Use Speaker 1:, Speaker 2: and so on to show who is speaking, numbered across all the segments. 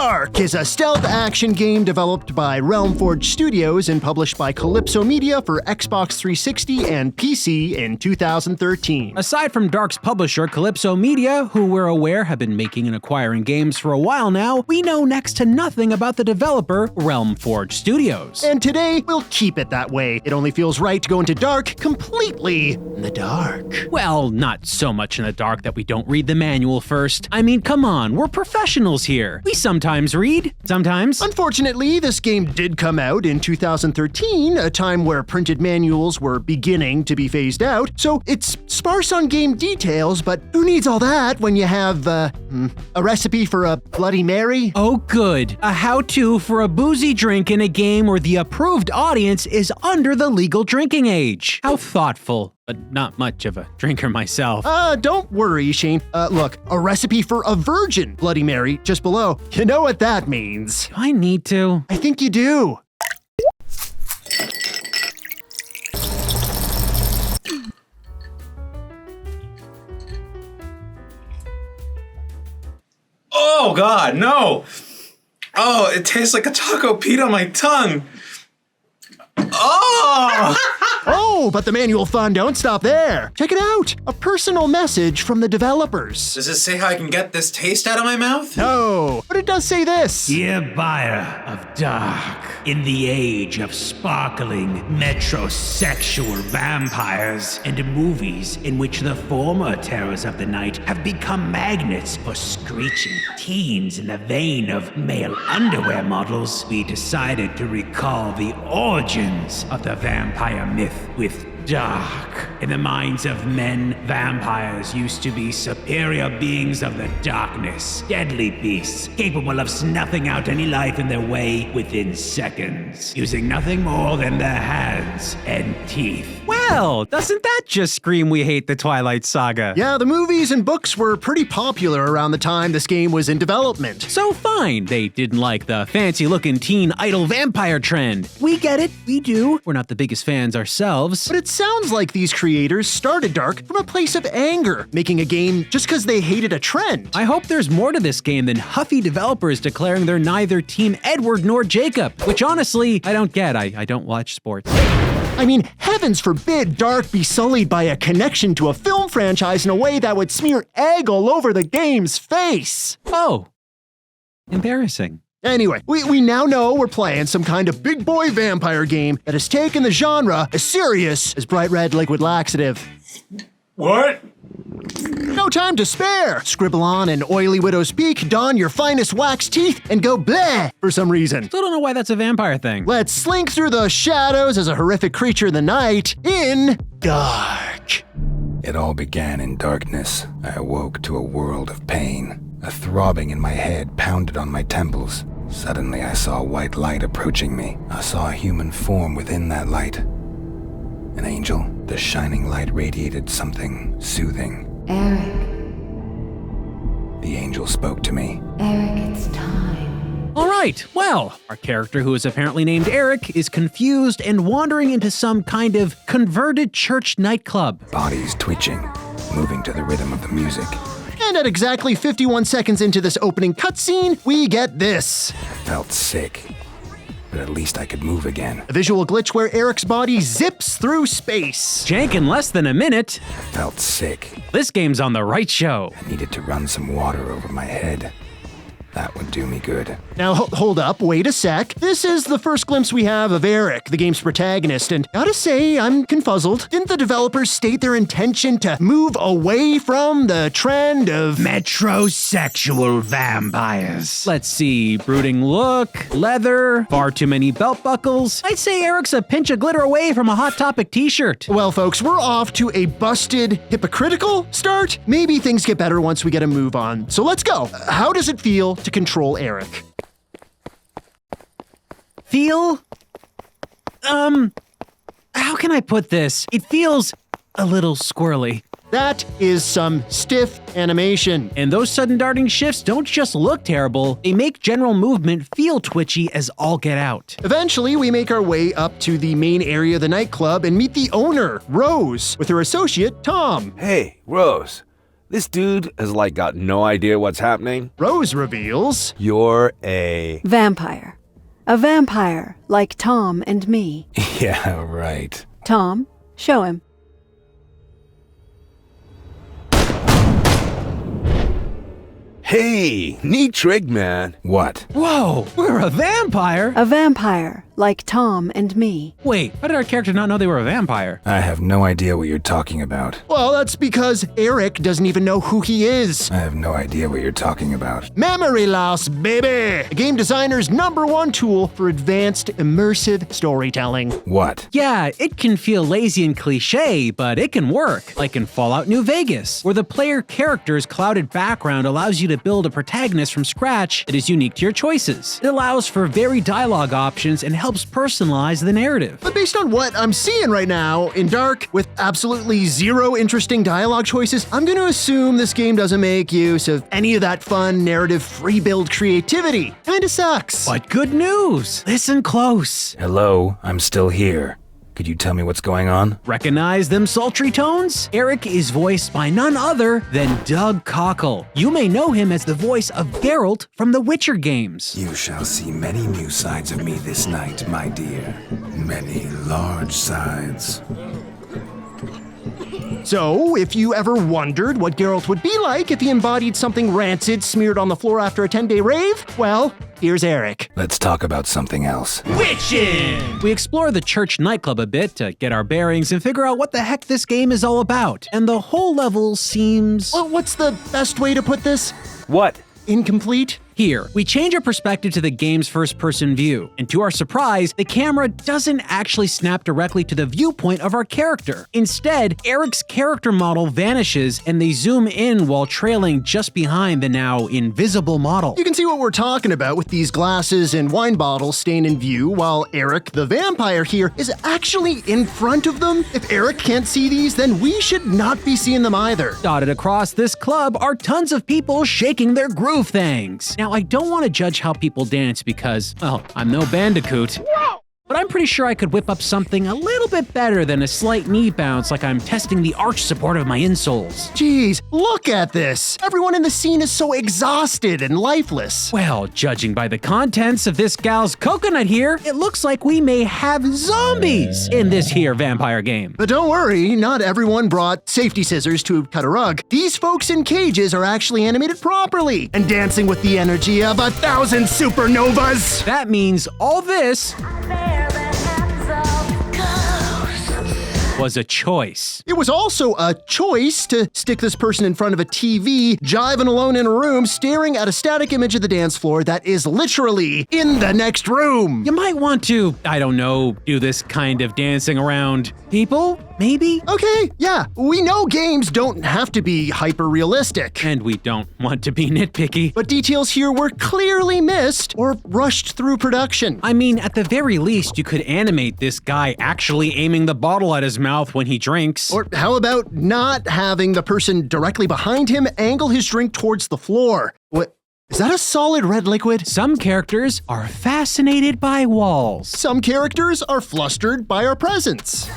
Speaker 1: Dark is a stealth action game developed by Realm Forge Studios and published by Calypso Media for Xbox 360 and PC in 2013.
Speaker 2: Aside from Dark's publisher, Calypso Media, who we're aware have been making and acquiring games for a while now, we know next to nothing about the developer, Realm Forge Studios.
Speaker 1: And today, we'll keep it that way. It only feels right to go into Dark completely in the dark.
Speaker 2: Well, not so much in the dark that we don't read the manual first. I mean, come on, we're professionals here. We sometimes read, sometimes.
Speaker 1: Unfortunately, this game did come out in 2013, a time where printed manuals were beginning to be phased out, so it's sparse on game details, but who needs all that when you have, a recipe for a Bloody Mary?
Speaker 2: Oh good, a how-to for a boozy drink in a game where the approved audience is under the legal drinking age. How thoughtful. But not much of a drinker myself.
Speaker 1: Don't worry, Shane. Look, a recipe for a virgin Bloody Mary just below. You know what that means.
Speaker 2: Do I need to?
Speaker 1: I think you do.
Speaker 3: Oh, God, no. Oh, it tastes like a Taco Pete on my tongue. Oh!
Speaker 1: Oh, but the manual fun don't stop there. Check it out. A personal message from the developers.
Speaker 3: Does it say how I can get this taste out of my mouth?
Speaker 1: No, but it does say this.
Speaker 4: Dear buyer of dark, in the age of sparkling metrosexual vampires and movies in which the former terrors of the night have become magnets for screeching teens in the vein of male underwear models, we decided to recall the origins of the vampire myth with dark. In the minds of men, vampires used to be superior beings of the darkness, deadly beasts capable of snuffing out any life in their way within seconds, using nothing more than their hands and teeth.
Speaker 2: Well, doesn't that just scream we hate the Twilight Saga?
Speaker 1: Yeah, the movies and books were pretty popular around the time this game was in development.
Speaker 2: So fine, they didn't like the fancy-looking teen idol vampire trend. We get it, we do. We're not the biggest fans ourselves.
Speaker 1: But it sounds like these creators started Dark from a place of anger, making a game just because they hated a trend.
Speaker 2: I hope there's more to this game than huffy developers declaring they're neither Team Edward nor Jacob, which honestly, I don't get. I don't watch sports.
Speaker 1: I mean, heavens forbid Dark be sullied by a connection to a film franchise in a way that would smear egg all over the game's face.
Speaker 2: Oh, embarrassing.
Speaker 1: Anyway, we now know we're playing some kind of big boy vampire game that has taken the genre as serious as bright red liquid laxative.
Speaker 3: What?
Speaker 1: No time to spare! Scribble on an oily widow's peak, don your finest wax teeth, and go bleh for some reason.
Speaker 2: Still don't know why that's a vampire thing.
Speaker 1: Let's slink through the shadows as a horrific creature of the night in Dark.
Speaker 5: It all began in darkness. I awoke to a world of pain. A throbbing in my head pounded on my temples. Suddenly I saw a white light approaching me. I saw a human form within that light. An angel. The shining light radiated something soothing.
Speaker 6: Eric.
Speaker 5: The angel spoke to me.
Speaker 6: Eric, it's time.
Speaker 2: All right, well, our character, who is apparently named Eric, is confused and wandering into some kind of converted church nightclub.
Speaker 5: Bodies twitching, moving to the rhythm of the music.
Speaker 1: And at exactly 51 seconds into this opening cutscene, we get this.
Speaker 5: I felt sick, but at least I could move again.
Speaker 1: A visual glitch where Eric's body zips through space.
Speaker 2: Jank in less than a minute.
Speaker 5: I felt sick.
Speaker 2: This game's on the right show.
Speaker 5: I needed to run some water over my head. That would do me good.
Speaker 1: Now hold up, wait a sec. This is the first glimpse we have of Eric, the game's protagonist, and gotta say, I'm confuzzled. Didn't the developers state their intention to move away from the trend of
Speaker 4: Metrosexual vampires.
Speaker 2: Let's see, brooding look, leather, far too many belt buckles. I'd say Eric's a pinch of glitter away from a Hot Topic t-shirt.
Speaker 1: Well, folks, we're off to a busted, hypocritical start. Maybe things get better once we get a move on. So let's go. How does it feel to control Eric?
Speaker 2: Feel? How can I put this? It feels a little squirrely.
Speaker 1: That is some stiff animation.
Speaker 2: And those sudden darting shifts don't just look terrible, they make general movement feel twitchy as all get out.
Speaker 1: Eventually, we make our way up to the main area of the nightclub and meet the owner, Rose, with her associate, Tom.
Speaker 7: Hey, Rose. This dude has like got no idea what's happening.
Speaker 1: Rose reveals.
Speaker 7: You're a...
Speaker 8: Vampire. A vampire, like Tom and me.
Speaker 5: Yeah, right.
Speaker 8: Tom, show him.
Speaker 7: Hey, neat trick, man.
Speaker 5: What?
Speaker 2: Whoa, we're a vampire?
Speaker 8: A vampire, like Tom and me.
Speaker 2: Wait, how did our character not know they were a vampire?
Speaker 5: I have no idea what you're talking about.
Speaker 1: Well, that's because Eric doesn't even know who he is.
Speaker 5: I have no idea what you're talking about.
Speaker 1: Memory loss, baby! A game designer's #1 tool for advanced, immersive storytelling.
Speaker 5: What?
Speaker 2: Yeah, it can feel lazy and cliche, but it can work. Like in Fallout New Vegas, where the player character's clouded background allows you to build a protagonist from scratch that is unique to your choices. It allows for varied dialogue options and helps personalize the narrative.
Speaker 1: But based on what I'm seeing right now, in Dark, with absolutely zero interesting dialogue choices, I'm gonna assume this game doesn't make use of any of that fun narrative free build creativity. Kinda sucks.
Speaker 2: But good news! Listen close.
Speaker 5: Hello, I'm still here. Could you tell me what's going on?
Speaker 2: Recognize them sultry tones? Eric is voiced by none other than Doug Cockle. You may know him as the voice of Geralt from the Witcher games.
Speaker 5: You shall see many new sides of me this night, my dear. Many large sides.
Speaker 1: So, if you ever wondered what Geralt would be like if he embodied something rancid smeared on the floor after a 10-day rave, well, here's Eric.
Speaker 5: Let's talk about something else.
Speaker 4: Witching!
Speaker 2: We explore the church nightclub a bit to get our bearings and figure out what the heck this game is all about. And the whole level seems...
Speaker 1: Well, what's the best way to put this?
Speaker 7: What?
Speaker 1: Incomplete?
Speaker 2: Here, we change our perspective to the game's first-person view, and to our surprise, the camera doesn't actually snap directly to the viewpoint of our character. Instead, Eric's character model vanishes and they zoom in while trailing just behind the now invisible model.
Speaker 1: You can see what we're talking about with these glasses and wine bottles staying in view while Eric, the vampire here, is actually in front of them. If Eric can't see these, then we should not be seeing them either.
Speaker 2: Dotted across this club are tons of people shaking their groove things. Now, I don't want to judge how people dance because, well, I'm no bandicoot. But I'm pretty sure I could whip up something a little bit better than a slight knee bounce like I'm testing the arch support of my insoles.
Speaker 1: Jeez, look at this. Everyone in the scene is so exhausted and lifeless.
Speaker 2: Well, judging by the contents of this gal's coconut here, it looks like we may have zombies in this here vampire game.
Speaker 1: But don't worry, not everyone brought safety scissors to cut a rug. These folks in cages are actually animated properly and dancing with the energy of 1,000 supernovas.
Speaker 2: That means all this was a choice.
Speaker 1: It was also a choice to stick this person in front of a TV, jiving alone in a room, staring at a static image of the dance floor that is literally in the next room.
Speaker 2: You might want to, I don't know, do this kind of dancing around people, maybe?
Speaker 1: Okay, yeah, we know games don't have to be hyper-realistic.
Speaker 2: And we don't want to be nitpicky.
Speaker 1: But details here were clearly missed or rushed through production.
Speaker 2: I mean, at the very least, you could animate this guy actually aiming the bottle at his mouth when he drinks.
Speaker 1: Or how about not having the person directly behind him angle his drink towards the floor? What? Is that a solid red liquid?
Speaker 2: Some characters are fascinated by walls.
Speaker 1: Some characters are flustered by our presence.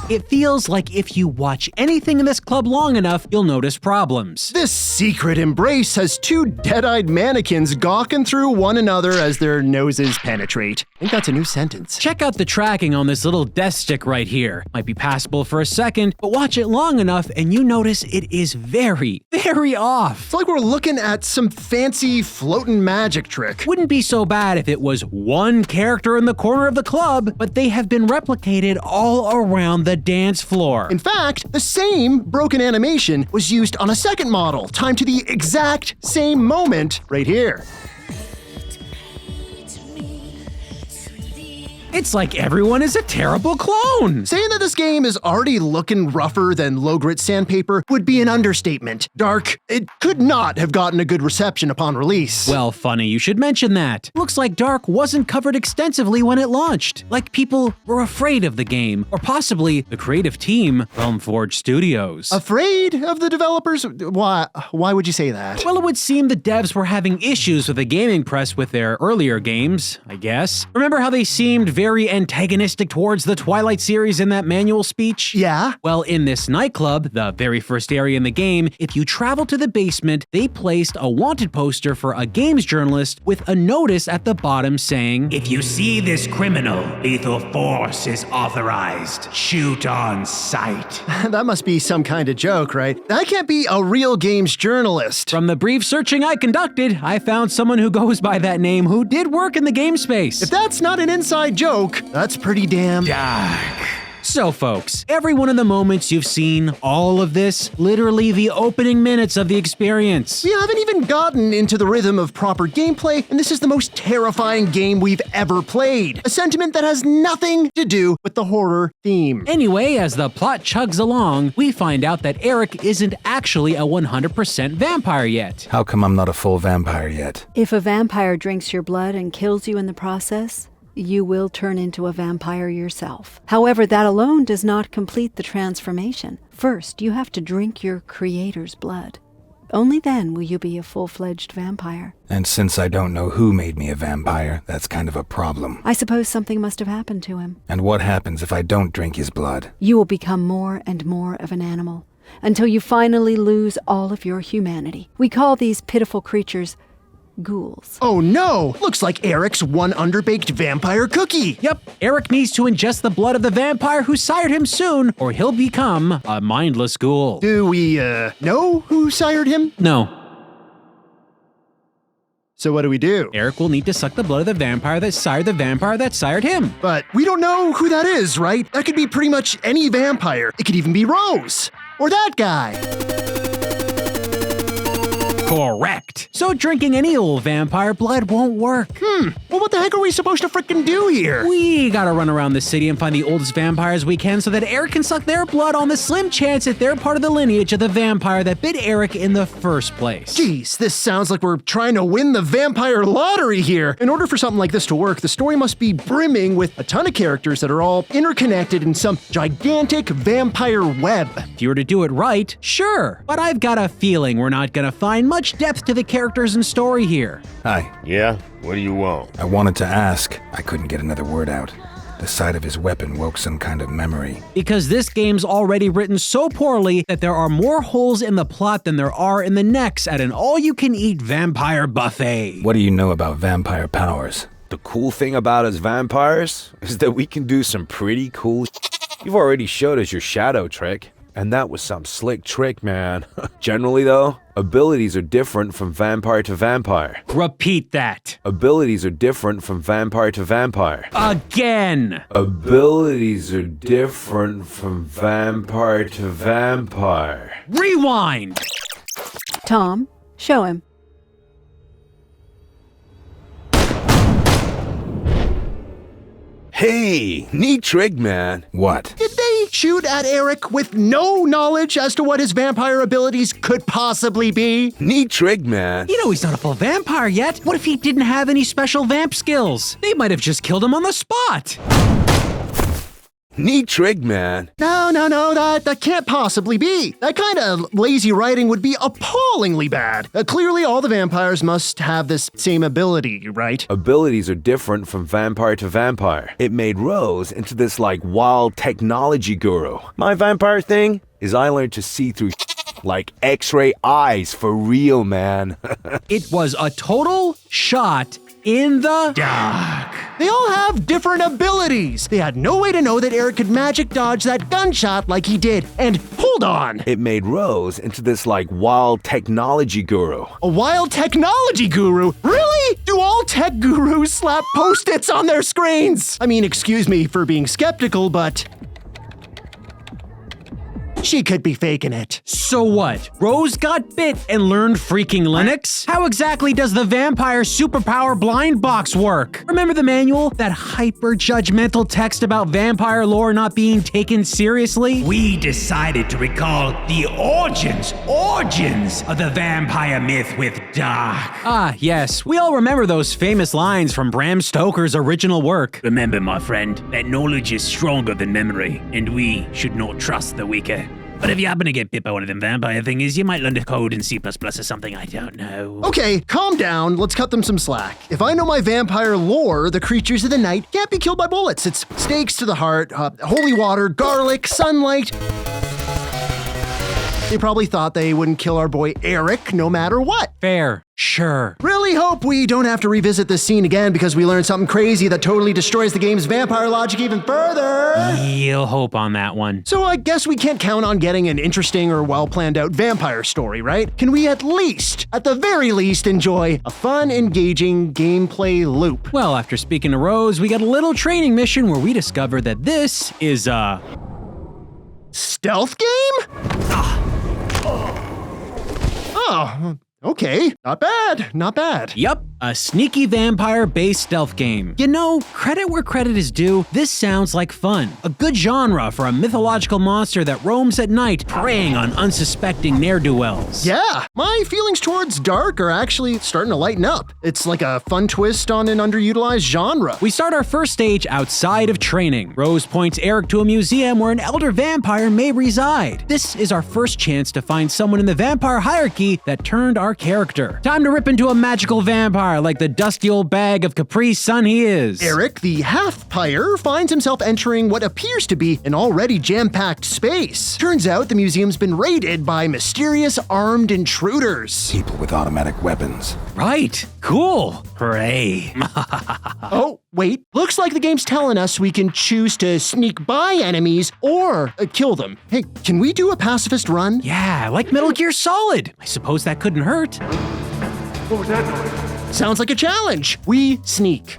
Speaker 2: It feels like if you watch anything in this club long enough, you'll notice problems.
Speaker 1: This secret embrace has two dead-eyed mannequins gawking through one another as their noses penetrate. I think that's a new sentence.
Speaker 2: Check out the tracking on this little death stick right here. Might be passable for a second, but watch it long enough and you notice it is very, very off.
Speaker 1: It's like we're looking at some fancy floating magic trick.
Speaker 2: Wouldn't be so bad if it was one character in the corner of the club, but they have been replicated all around the dance floor.
Speaker 1: In fact, the same broken animation was used on a second model, timed to the exact same moment right here.
Speaker 2: It's like everyone is a terrible clone.
Speaker 1: Saying that this game is already looking rougher than low-grit sandpaper would be an understatement. Dark, it could not have gotten a good reception upon release.
Speaker 2: Well, funny you should mention that. Looks like Dark wasn't covered extensively when it launched. Like people were afraid of the game, or possibly the creative team, Realm Forge Studios.
Speaker 1: Afraid of the developers? Why would you say that?
Speaker 2: Well, it would seem the devs were having issues with the gaming press with their earlier games, I guess. Remember how they seemed very very antagonistic towards the Twilight series in that manual speech?
Speaker 1: Yeah?
Speaker 2: Well, in this nightclub, the very first area in the game, if you travel to the basement, they placed a wanted poster for a games journalist with a notice at the bottom saying,
Speaker 4: If you see this criminal, lethal force is authorized. Shoot on sight.
Speaker 1: That must be some kind of joke, right? That can't be a real games journalist.
Speaker 2: From the brief searching I conducted, I found someone who goes by that name who did work in the game space.
Speaker 1: If that's not an inside joke, that's pretty damn
Speaker 4: Dark.
Speaker 2: So folks, every one of the moments you've seen, all of this, literally the opening minutes of the experience.
Speaker 1: We haven't even gotten into the rhythm of proper gameplay, and this is the most terrifying game we've ever played. A sentiment that has nothing to do with the horror theme.
Speaker 2: Anyway, as the plot chugs along, we find out that Eric isn't actually a 100% vampire yet.
Speaker 5: How come I'm not a full vampire yet?
Speaker 8: If a vampire drinks your blood and kills you in the process, you will turn into a vampire yourself. However, that alone does not complete the transformation. First, you have to drink your creator's blood. Only then will you be a full-fledged vampire.
Speaker 5: And since I don't know who made me a vampire, that's kind of a problem.
Speaker 8: I suppose something must have happened to him.
Speaker 5: And what happens if I don't drink his blood?
Speaker 8: You will become more and more of an animal, until you finally lose all of your humanity. We call these pitiful creatures ghouls.
Speaker 1: Oh no! Looks like Eric's one underbaked vampire cookie!
Speaker 2: Yep, Eric needs to ingest the blood of the vampire who sired him soon, or he'll become a mindless ghoul.
Speaker 1: Do we, know who sired him?
Speaker 2: No,
Speaker 1: So what do we do?
Speaker 2: Eric will need to suck the blood of the vampire that sired him.
Speaker 1: But we don't know who that is, right? That could be pretty much any vampire. It could even be Rose. Or that guy.
Speaker 2: Correct. So drinking any old vampire blood won't work.
Speaker 1: Well, what the heck are we supposed to frickin' do here?
Speaker 2: We gotta run around the city and find the oldest vampires we can so that Eric can suck their blood on the slim chance that they're part of the lineage of the vampire that bit Eric in the first place.
Speaker 1: Jeez, this sounds like we're trying to win the vampire lottery here. In order for something like this to work, the story must be brimming with a ton of characters that are all interconnected in some gigantic vampire web.
Speaker 2: If you were to do it right, sure. But I've got a feeling we're not gonna find much depth to the characters and story here.
Speaker 5: Hi.
Speaker 7: Yeah? What do you want?
Speaker 5: I wanted to ask. I couldn't get another word out. The sight of his weapon woke some kind of memory.
Speaker 2: Because this game's already written so poorly that there are more holes in the plot than there are in the necks at an all-you-can-eat vampire buffet.
Speaker 5: What do you know about vampire powers?
Speaker 7: The cool thing about us vampires is that we can do some pretty cool You've already showed us your shadow trick, and that was some slick trick, man. Generally though, abilities are different from vampire to vampire.
Speaker 2: Repeat that.
Speaker 7: Abilities are different from vampire to vampire.
Speaker 2: Again.
Speaker 7: Abilities are different from vampire to vampire.
Speaker 2: Rewind.
Speaker 8: Tom, show him.
Speaker 7: Hey, neat trick, man.
Speaker 5: What?
Speaker 1: Did they shoot at Eric with no knowledge as to what his vampire abilities could possibly be?
Speaker 7: Neat trick, man.
Speaker 2: You know he's not a full vampire yet. What if he didn't have any special vamp skills? They might have just killed him on the spot.
Speaker 7: Neat trick, man.
Speaker 1: No, that can't possibly be. That kind of lazy writing would be appallingly bad. Clearly all the vampires must have this same ability, right?
Speaker 7: Abilities are different from vampire to vampire. It made Rose into this wild technology guru. My vampire thing is I learned to see through like X-ray eyes for real, man.
Speaker 2: It was a total shot in the
Speaker 4: Dark.
Speaker 1: They all have different abilities. They had no way to know that Eric could magic dodge that gunshot like he did. And hold on.
Speaker 7: It made Rose into this wild technology guru.
Speaker 1: A wild technology guru? Really? Do all tech gurus slap Post-its on their screens? I mean, excuse me for being skeptical, but she could be faking it.
Speaker 2: So what? Rose got bit and learned freaking Linux? How exactly does the vampire superpower blind box work? Remember the manual? That hyper-judgmental text about vampire lore not being taken seriously?
Speaker 4: We decided to recall the origins of the vampire myth with Dark.
Speaker 2: Ah, yes. We all remember those famous lines from Bram Stoker's original work.
Speaker 4: Remember, my friend, that knowledge is stronger than memory, and we should not trust the weaker. But if you happen to get bit by one of them vampire thingies, you might learn the code in C++ or something, I don't know.
Speaker 1: Okay, calm down. Let's cut them some slack. If I know my vampire lore, the creatures of the night can't be killed by bullets. It's stakes to the heart, holy water, garlic, sunlight. They probably thought they wouldn't kill our boy Eric no matter what.
Speaker 2: Fair. Sure.
Speaker 1: Really hope we don't have to revisit this scene again because we learned something crazy that totally destroys the game's vampire logic even further.
Speaker 2: You'll hope on that one.
Speaker 1: So I guess we can't count on getting an interesting or well-planned out vampire story, right? Can we at the very least, enjoy a fun, engaging gameplay loop?
Speaker 2: Well, after speaking to Rose, we got a little training mission where we discovered that this is a
Speaker 1: stealth game? Oh, okay. Not bad. Not bad.
Speaker 2: Yup, a sneaky vampire-based stealth game. You know, credit where credit is due, this sounds like fun. A good genre for a mythological monster that roams at night, preying on unsuspecting ne'er-do-wells.
Speaker 1: Yeah, my feelings towards Dark are actually starting to lighten up. It's like a fun twist on an underutilized genre.
Speaker 2: We start our first stage outside of training. Rose points Eric to a museum where an elder vampire may reside. This is our first chance to find someone in the vampire hierarchy that turned our character. Time to rip into a magical vampire like the dusty old bag of Capri Sun he is.
Speaker 1: Eric, the half-pyre, finds himself entering what appears to be an already jam-packed space. Turns out the museum's been raided by mysterious armed intruders.
Speaker 5: People with automatic weapons.
Speaker 2: Right. Cool.
Speaker 4: Hooray.
Speaker 1: Oh, wait. Looks like the game's telling us we can choose to sneak by enemies or kill them. Hey, can we do a pacifist run?
Speaker 2: Yeah, like Metal Gear Solid. I suppose that couldn't hurt.
Speaker 9: What was that noise?
Speaker 1: Sounds like a challenge. We sneak.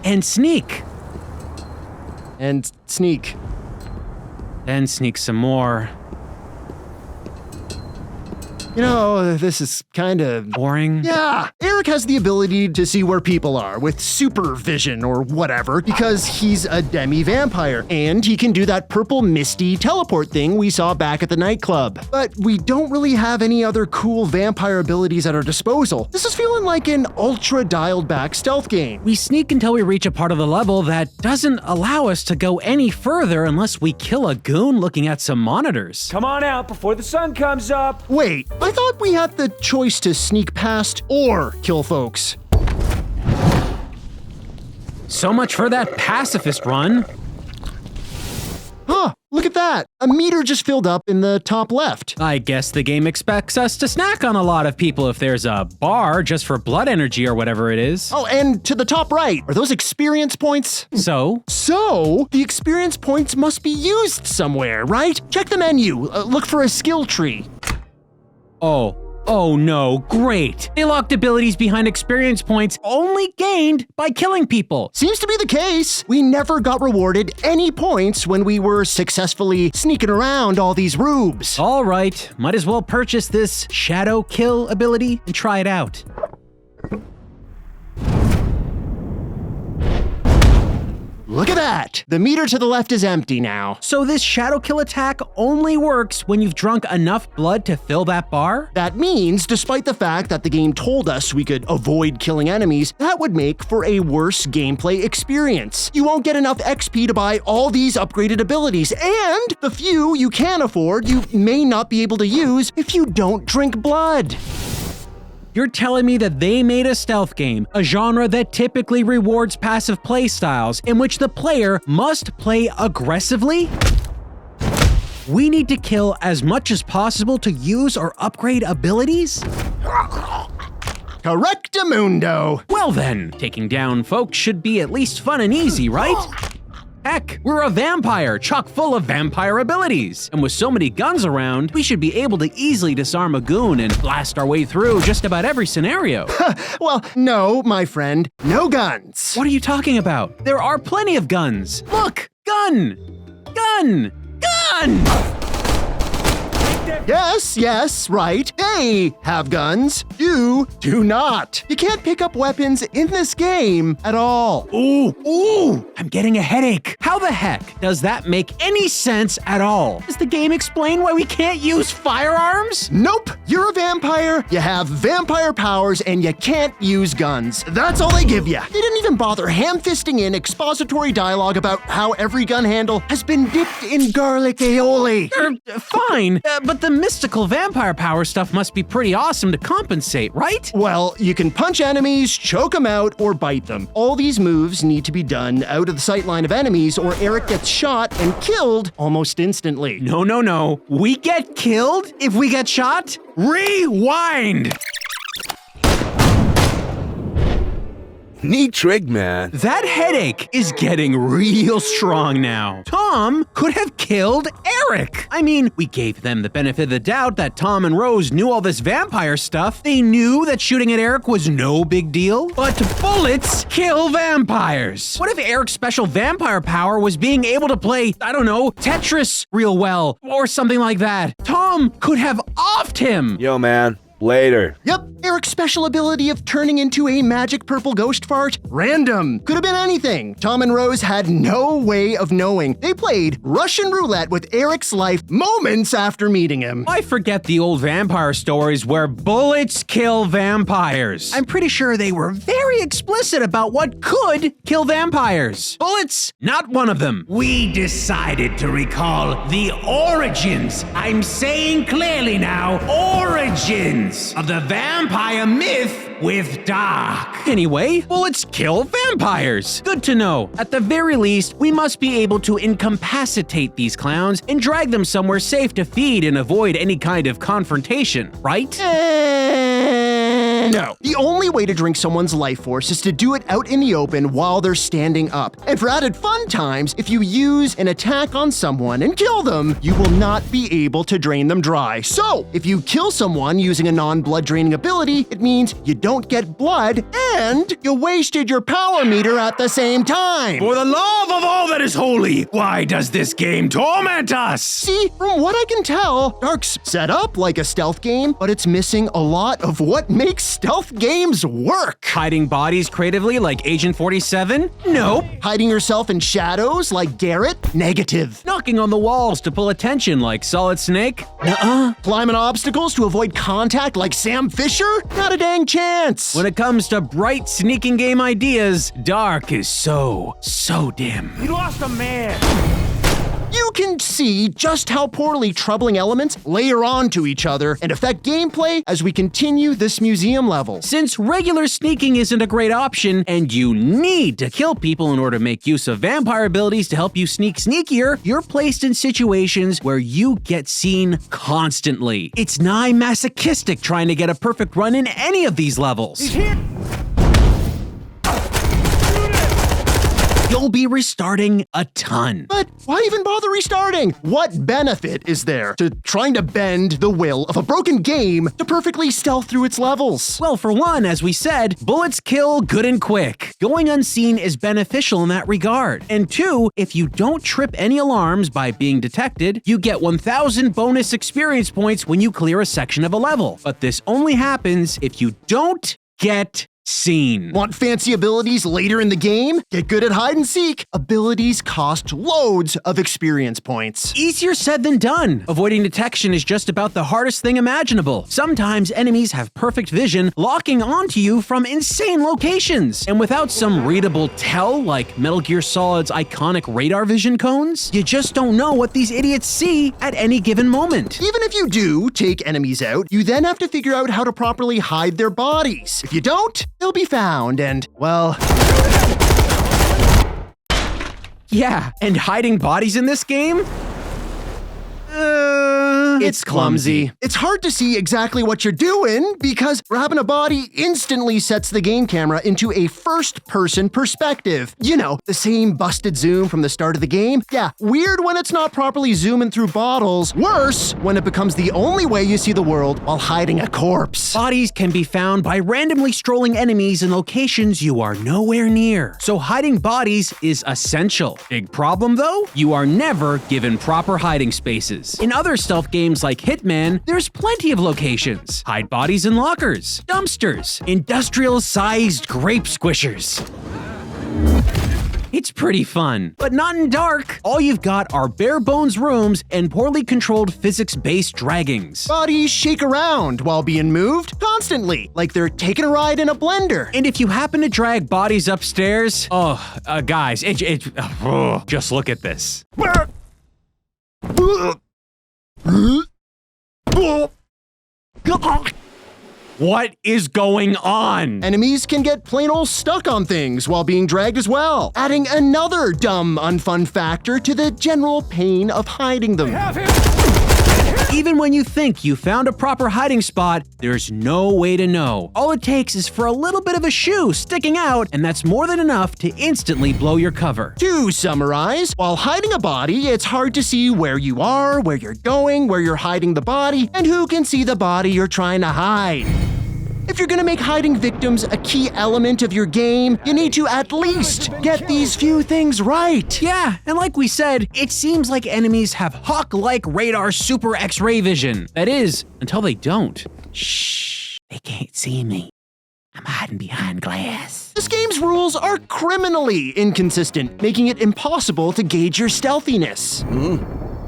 Speaker 2: And sneak.
Speaker 1: And sneak.
Speaker 2: Then sneak some more.
Speaker 1: You know, this is kind of
Speaker 2: boring.
Speaker 1: Yeah, Eric has the ability to see where people are with supervision or whatever because he's a demi-vampire, and he can do that purple misty teleport thing we saw back at the nightclub. But we don't really have any other cool vampire abilities at our disposal. This is feeling like an ultra dialed back stealth game.
Speaker 2: We sneak until we reach a part of the level that doesn't allow us to go any further unless we kill a goon looking at some monitors.
Speaker 9: Come on out before the sun comes up.
Speaker 1: Wait, I thought we had the choice to sneak past or kill folks.
Speaker 2: So much for that pacifist run.
Speaker 1: Huh, look at that. A meter just filled up in the top left.
Speaker 2: I guess the game expects us to snack on a lot of people if there's a bar just for blood energy or whatever it is.
Speaker 1: Oh, and to the top right, are those experience points?
Speaker 2: So,
Speaker 1: the experience points must be used somewhere, right? Check the menu, look for a skill tree.
Speaker 2: Oh no, great. They locked abilities behind experience points only gained by killing people.
Speaker 1: Seems to be the case. We never got rewarded any points when we were successfully sneaking around all these rubes.
Speaker 2: All right, might as well purchase this shadow kill ability and try it out.
Speaker 1: Look at that! The meter to the left is empty now.
Speaker 2: So this shadow kill attack only works when you've drunk enough blood to fill that bar?
Speaker 1: That means, despite the fact that the game told us we could avoid killing enemies, that would make for a worse gameplay experience. You won't get enough XP to buy all these upgraded abilities, and the few you can afford you may not be able to use if you don't drink blood.
Speaker 2: You're telling me that they made a stealth game, a genre that typically rewards passive play styles, in which the player must play aggressively? We need to kill as much as possible to use or upgrade abilities?
Speaker 1: Correctamundo!
Speaker 2: Well then, taking down folks should be at least fun and easy, right? Heck, we're a vampire, chock full of vampire abilities. And with so many guns around, we should be able to easily disarm a goon and blast our way through just about every scenario.
Speaker 1: Well, no, my friend, no guns.
Speaker 2: What are you talking about? There are plenty of guns. Look, gun! Gun! Gun!
Speaker 9: them.
Speaker 1: Yes, right. They have guns. You do not. You can't pick up weapons in this game at all.
Speaker 2: Ooh, I'm getting a headache. How the heck does that make any sense at all? Does the game explain why we can't use firearms?
Speaker 1: Nope. You're a vampire, you have vampire powers, and you can't use guns. That's all they give you. They didn't even bother ham-fisting in expository dialogue about how every gun handle has been dipped in garlic aioli.
Speaker 2: Fine, but the mystical vampire power stuff must be pretty awesome to compensate, right?
Speaker 1: Well, you can punch enemies, choke them out, or bite them. All these moves need to be done out of the sight line of enemies, or Eric gets shot and killed almost instantly.
Speaker 2: No. We get killed if we get shot? Rewind!
Speaker 7: Neat trick, man.
Speaker 2: That headache is getting real strong now. Tom could have killed Eric. I mean, we gave them the benefit of the doubt that Tom and Rose knew all this vampire stuff. They knew that shooting at Eric was no big deal. But bullets kill vampires. What if Eric's special vampire power was being able to play, I don't know, Tetris real well, or something like that? Tom could have offed him.
Speaker 7: Yo, man. Later.
Speaker 1: Yep, Eric's special ability of turning into a magic purple ghost fart? Random. Could have been anything. Tom and Rose had no way of knowing. They played Russian roulette with Eric's life moments after meeting him.
Speaker 2: I forget the old vampire stories where bullets kill vampires. I'm pretty sure they were very explicit about what could kill vampires. Bullets, not one of them.
Speaker 4: We decided to recall the origins. I'm saying clearly now, origins of the vampire myth with Dark.
Speaker 2: Anyway, bullets kill vampires. Good to know. At the very least, we must be able to incapacitate these clowns and drag them somewhere safe to feed and avoid any kind of confrontation, right?
Speaker 1: No. The only way to drink someone's life force is to do it out in the open while they're standing up. And for added fun times, if you use an attack on someone and kill them, you will not be able to drain them dry. So, if you kill someone using a non-blood draining ability, it means you don't get blood and you wasted your power meter at the same time.
Speaker 4: For the love of all that is holy, why does this game torment us?
Speaker 1: See, from what I can tell, Dark's set up like a stealth game, but it's missing a lot of what makes stealth games work.
Speaker 2: Hiding bodies creatively like Agent 47? Nope.
Speaker 1: Hiding yourself in shadows like Garrett? Negative.
Speaker 2: Knocking on the walls to pull attention like Solid Snake? Nuh-uh.
Speaker 1: Climbing obstacles to avoid contact like Sam Fisher? Not a dang chance.
Speaker 2: When it comes to bright sneaking game ideas, Dark is so dim.
Speaker 9: You lost a man.
Speaker 1: You can see just how poorly troubling elements layer onto each other and affect gameplay as we continue this museum level.
Speaker 2: Since regular sneaking isn't a great option, and you need to kill people in order to make use of vampire abilities to help you sneak sneakier, you're placed in situations where you get seen constantly. It's nigh masochistic trying to get a perfect run in any of these levels.
Speaker 9: He's hit.
Speaker 2: You'll be restarting a ton.
Speaker 1: But why even bother restarting? What benefit is there to trying to bend the will of a broken game to perfectly stealth through its levels?
Speaker 2: Well, for one, as we said, bullets kill good and quick. Going unseen is beneficial in that regard. And two, if you don't trip any alarms by being detected, you get 1,000 bonus experience points when you clear a section of a level. But this only happens if you don't get seen.
Speaker 1: Want fancy abilities later in the game? Get good at hide and seek. Abilities cost loads of experience points.
Speaker 2: Easier said than done. Avoiding detection is just about the hardest thing imaginable. Sometimes enemies have perfect vision, locking onto you from insane locations. And without some readable tell, like Metal Gear Solid's iconic radar vision cones, you just don't know what these idiots see at any given moment.
Speaker 1: Even if you do take enemies out, you then have to figure out how to properly hide their bodies. If you don't, they'll be found and, well...
Speaker 2: Yeah, and hiding bodies in this game? It's clumsy.
Speaker 1: It's hard to see exactly what you're doing because grabbing a body instantly sets the game camera into a first-person perspective. You know, the same busted zoom from the start of the game. Yeah, weird when it's not properly zooming through bottles. Worse when it becomes the only way you see the world while hiding a corpse.
Speaker 2: Bodies can be found by randomly strolling enemies in locations you are nowhere near. So hiding bodies is essential. Big problem though? You are never given proper hiding spaces. In other stealth games, games like Hitman, there's plenty of locations. Hide bodies in lockers, dumpsters, industrial-sized grape squishers. It's pretty fun, but not in Dark. All you've got are bare-bones rooms and poorly controlled physics-based draggings.
Speaker 1: Bodies shake around while being moved constantly, like they're taking a ride in a blender.
Speaker 2: And if you happen to drag bodies upstairs, guys, just look at this. What is going on?
Speaker 1: Enemies can get plain old stuck on things while being dragged as well, adding another dumb, unfun factor to the general pain of hiding them.
Speaker 2: Even when you think you found a proper hiding spot, there's no way to know. All it takes is for a little bit of a shoe sticking out, and that's more than enough to instantly blow your cover.
Speaker 1: To summarize, while hiding a body, it's hard to see where you are, where you're going, where you're hiding the body, and who can see the body you're trying to hide. If you're gonna make hiding victims a key element of your game, you need to at least get these few things right.
Speaker 2: Yeah, and like we said, it seems like enemies have hawk-like radar super X-ray vision. That is, until they don't. Shh, they can't see me. I'm hiding behind glass.
Speaker 1: This game's rules are criminally inconsistent, making it impossible to gauge your stealthiness.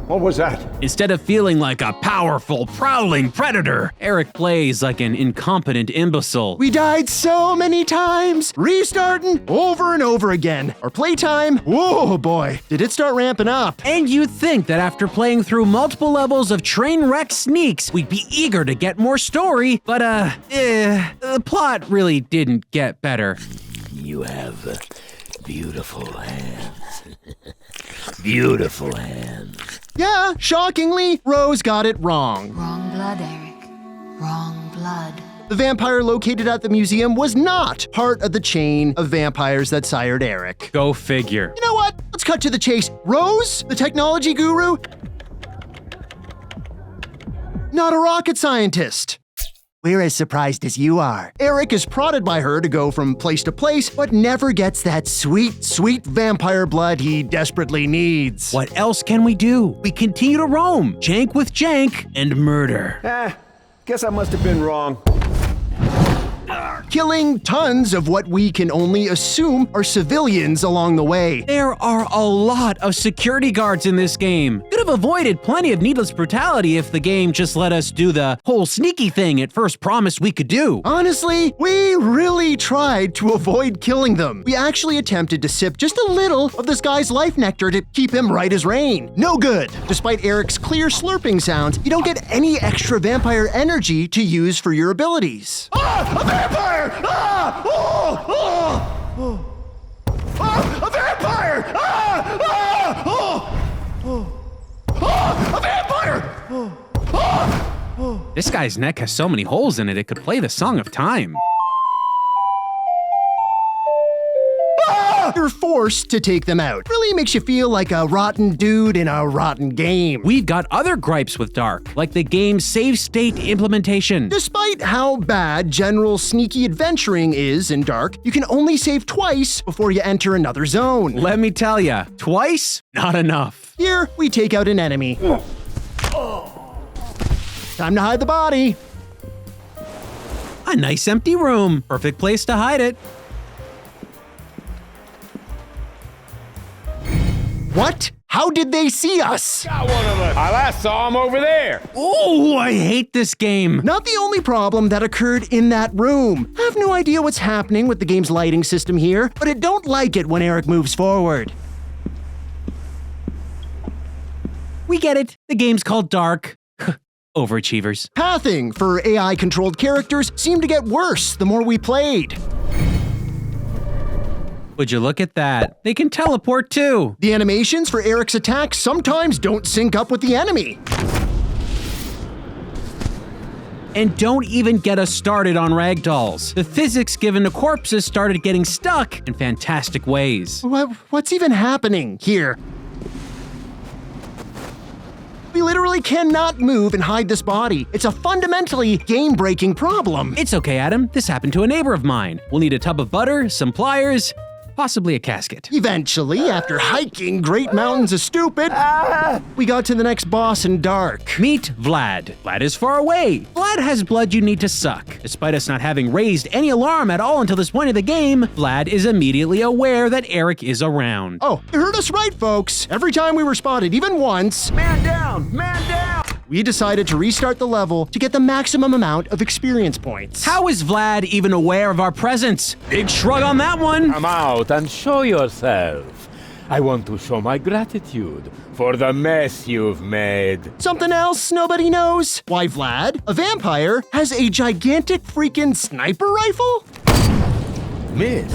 Speaker 9: What was that?
Speaker 2: Instead of feeling like a powerful, prowling predator, Eric plays like an incompetent imbecile.
Speaker 1: We died so many times, restarting over and over again. Our playtime, whoa boy, did it start ramping up.
Speaker 2: And you'd think that after playing through multiple levels of train wreck sneaks, we'd be eager to get more story, but the plot really didn't get better.
Speaker 4: You have beautiful hands. Beautiful hands.
Speaker 1: Yeah, shockingly, Rose got it wrong.
Speaker 6: Wrong blood, Eric. Wrong blood.
Speaker 1: The vampire located at the museum was not part of the chain of vampires that sired Eric.
Speaker 2: Go figure.
Speaker 1: You know what? Let's cut to the chase. Rose, the technology guru, not a rocket scientist. We're as surprised as you are. Eric is prodded by her to go from place to place, but never gets that sweet, sweet vampire blood he desperately needs.
Speaker 2: What else can we do? We continue to roam, jank with jank, and murder.
Speaker 9: Guess I must have been wrong.
Speaker 1: Killing tons of what we can only assume are civilians along the way.
Speaker 2: There are a lot of security guards in this game. Could have avoided plenty of needless brutality if the game just let us do the whole sneaky thing it first promised we could do.
Speaker 1: Honestly, we really tried to avoid killing them. We actually attempted to sip just a little of this guy's life nectar to keep him right as rain. No good. Despite Eric's clear slurping sounds, you don't get any extra vampire energy to use for your abilities. Ah! A vampire! Ah! Oh! Oh! Oh! Ah! A vampire! Ah! Ah! Oh! Oh! Ah! A vampire! Oh! Ah! Oh!
Speaker 2: This guy's neck has so many holes in it, it could play the Song of Time.
Speaker 1: You're forced to take them out. Really makes you feel like a rotten dude in a rotten game.
Speaker 2: We've got other gripes with Dark, like the game's save state implementation.
Speaker 1: Despite how bad general sneaky adventuring is in Dark, you can only save twice before you enter another zone.
Speaker 2: Let me tell ya, twice? Not enough.
Speaker 1: Here, we take out an enemy. Time to hide the body.
Speaker 2: A nice empty room. Perfect place to hide it.
Speaker 1: What? How did they see us?
Speaker 9: Got one of us. I last saw him over there.
Speaker 2: Oh, I hate this game.
Speaker 1: Not the only problem that occurred in that room. I have no idea what's happening with the game's lighting system here, but I don't like it when Eric moves forward.
Speaker 2: We get it. The game's called Dark. Overachievers.
Speaker 1: Pathing for AI-controlled characters seemed to get worse the more we played.
Speaker 2: Would you look at that? They can teleport too.
Speaker 1: The animations for Eric's attacks sometimes don't sync up with the enemy.
Speaker 2: And don't even get us started on ragdolls. The physics given to corpses started getting stuck in fantastic ways.
Speaker 1: What's even happening here? We literally cannot move and hide this body. It's a fundamentally game-breaking problem.
Speaker 2: It's okay, Adam. This happened to a neighbor of mine. We'll need a tub of butter, some pliers. possibly a casket.
Speaker 1: Eventually, after hiking great mountains of stupid, we got to the next boss in dark.
Speaker 2: Meet Vlad. Vlad is far away. Vlad has blood you need to suck. Despite us not having raised any alarm at all until this point of the game, Vlad is immediately aware that Eric is around.
Speaker 1: Oh, you heard us right, folks. Every time we were spotted, even once,
Speaker 9: Man down! Man down!
Speaker 1: we decided to restart the level to get the maximum amount of experience points.
Speaker 2: How is Vlad even aware of our presence? Big shrug on that one.
Speaker 9: Come out and show yourself. I want to show my gratitude for the mess you've made.
Speaker 1: Something else nobody knows? Why Vlad, a vampire, has a gigantic freaking sniper rifle?
Speaker 9: Miss?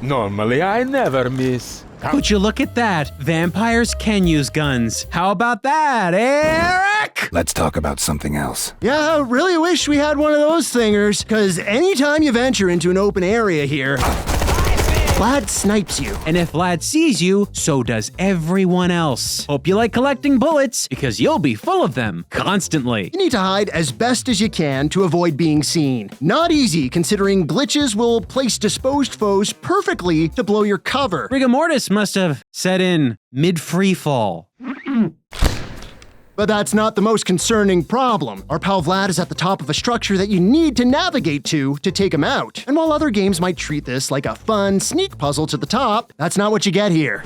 Speaker 9: Normally I never miss.
Speaker 2: Would you look at that? Vampires can use guns. How about that, Eric?
Speaker 5: Let's talk about something else.
Speaker 1: Yeah, I really wish we had one of those thingers, because anytime you venture into an open area here, Vlad snipes you.
Speaker 2: And if Vlad sees you, so does everyone else. Hope you like collecting bullets, because you'll be full of them constantly.
Speaker 1: You need to hide as best as you can to avoid being seen. Not easy, considering glitches will place disposed foes perfectly to blow your cover.
Speaker 2: Rigor mortis must have set in mid-free fall.
Speaker 1: But that's not the most concerning problem. Our pal Vlad is at the top of a structure that you need to navigate to take him out. And while other games might treat this like a fun sneak puzzle to the top, that's not what you get here.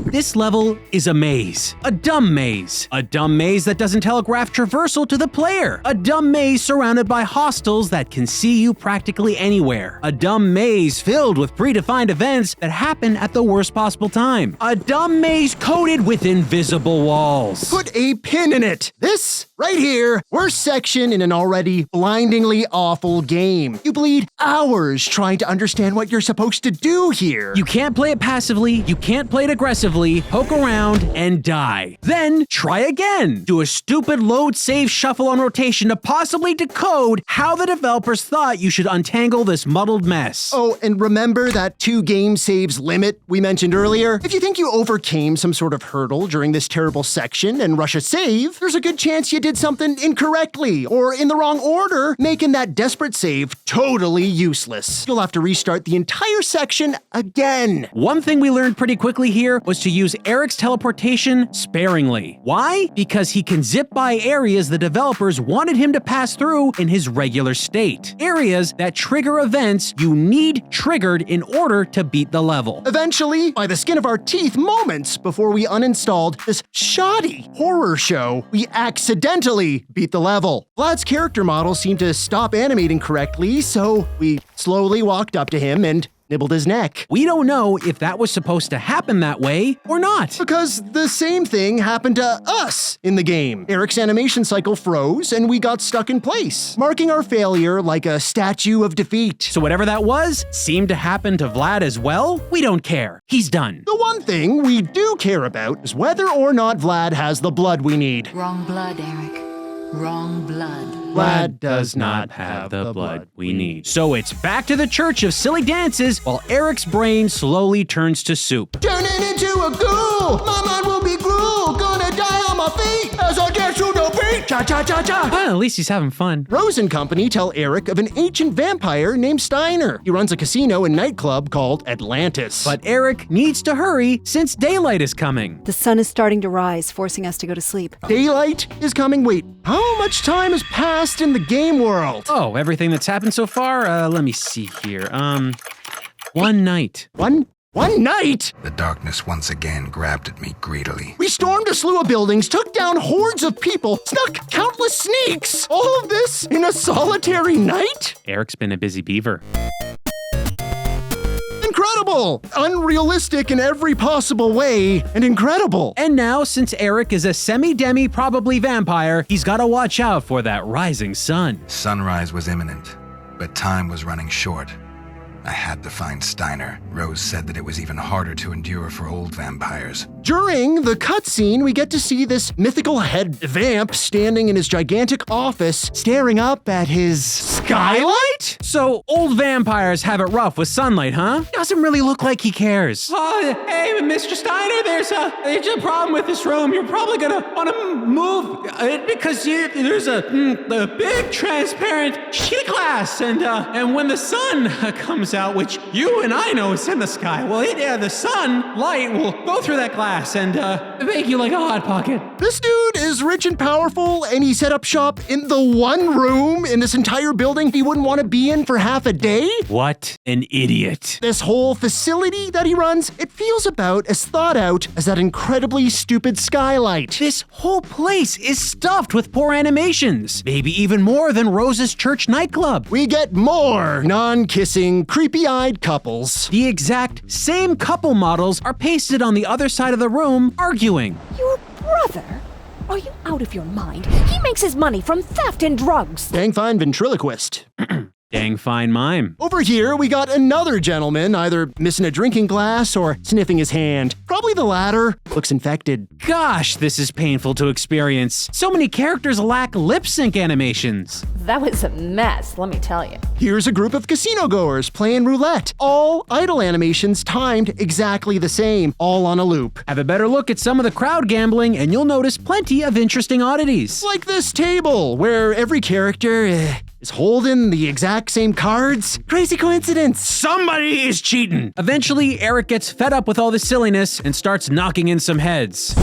Speaker 2: This level is a maze. A dumb maze. A dumb maze that doesn't telegraph traversal to the player. A dumb maze surrounded by hostiles that can see you practically anywhere. A dumb maze filled with predefined events that happen at the worst possible time. A dumb maze coated with invisible walls.
Speaker 1: Put a pin in it. This, right here, worst section in an already blindingly awful game. You bleed hours trying to understand what you're supposed to do here.
Speaker 2: You can't play it passively, you can't play it aggressively, poke around, and die. Then try again. Do a stupid load save shuffle on rotation to possibly decode how the developers thought you should untangle this muddled mess.
Speaker 1: Oh, and remember that 2 game saves limit we mentioned earlier? If you think you overcame some sort of hurdle during this terrible section and rush a save, there's a good chance you did something incorrectly or in the wrong order, making that desperate save totally useless. You'll have to restart the entire section again.
Speaker 2: One thing we learned pretty quickly here was to use Eric's teleportation sparingly. Why? Because he can zip by areas the developers wanted him to pass through in his regular state. Areas that trigger events you need triggered in order to beat the level.
Speaker 1: Eventually, by the skin of our teeth, moments before we uninstalled this shoddy horror show, we accidentally beat the level. Vlad's character model seemed to stop animating correctly, so we slowly walked up to him and nibbled his neck.
Speaker 2: We don't know if that was supposed to happen that way or not.
Speaker 1: Because the same thing happened to us in the game. Eric's animation cycle froze and we got stuck in place, marking our failure like a statue of defeat.
Speaker 2: So whatever that was seemed to happen to Vlad as well? We don't care. He's done.
Speaker 1: The one thing we do care about is whether or not Vlad has the blood we need.
Speaker 6: Wrong blood, Eric. Wrong blood.
Speaker 2: Vlad does not have the blood we need. So it's back to the church of silly dances while Eric's brain slowly turns to soup.
Speaker 1: Turning into a ghoul! My mind will be gruel! Gonna die on my feet as I dance to the beat! Cha-cha-cha-cha!
Speaker 2: Well, at least he's having fun.
Speaker 1: Rose and company tell Eric of an ancient vampire named Steiner. He runs a casino and nightclub called Atlantis.
Speaker 2: But Eric needs to hurry since daylight is coming.
Speaker 8: The sun is starting to rise, forcing us to go to sleep.
Speaker 1: Daylight is coming. Wait, how much time has passed in the game world?
Speaker 2: Oh, everything that's happened so far? Let me see here. One night.
Speaker 1: One night?
Speaker 5: The darkness once again grabbed at me greedily.
Speaker 1: We stormed a slew of buildings, took down hordes of people, snuck countless sneaks. All of this in a solitary night?
Speaker 2: Eric's been a busy beaver.
Speaker 1: Incredible! Unrealistic in every possible way, and incredible.
Speaker 2: And now, since Eric is a semi-demi probably vampire, he's gotta watch out for that rising sun.
Speaker 5: Sunrise was imminent, but time was running short. I had to find Steiner. Rose said that it was even harder to endure for old vampires.
Speaker 1: During the cutscene, we get to see this mythical head vamp standing in his gigantic office, staring up at his skylight?
Speaker 2: So, old vampires have it rough with sunlight, huh? Doesn't really look like he cares.
Speaker 4: Hey, Mr. Steiner, there's a problem with this room. You're probably gonna want to move it because there's a big transparent sheet of glass, and when the sun comes out, which you and I know is in the sky, well, the sunlight will go through that glass and make you like a hot pocket.
Speaker 1: This dude is rich and powerful, and he set up shop in the one room in this entire building he wouldn't want to be in for half a day?
Speaker 2: What an idiot.
Speaker 1: This whole facility that he runs, it feels about as thought out as that incredibly stupid skylight.
Speaker 2: This whole place is stuffed with poor animations. Maybe even more than Rose's church nightclub.
Speaker 1: We get more non-kissing, creepy-eyed couples.
Speaker 2: The exact same couple models are pasted on the other side of the room, arguing.
Speaker 10: Your brother? Are you out of your mind? He makes his money from theft and drugs.
Speaker 1: Dang fine ventriloquist.
Speaker 2: Dang fine mime.
Speaker 1: Over here, we got another gentleman, either missing a drinking glass or sniffing his hand. Probably the latter. Looks infected.
Speaker 2: Gosh, this is painful to experience. So many characters lack lip sync animations.
Speaker 10: That was a mess, let me tell you.
Speaker 1: Here's a group of casino goers playing roulette. All idle animations timed exactly the same, all on a loop.
Speaker 2: Have a better look at some of the crowd gambling and you'll notice plenty of interesting oddities.
Speaker 1: Like this table, where every character is holding the exact same cards. Crazy coincidence.
Speaker 2: Somebody is cheating. Eventually, Eric gets fed up with all this silliness and starts knocking in some heads.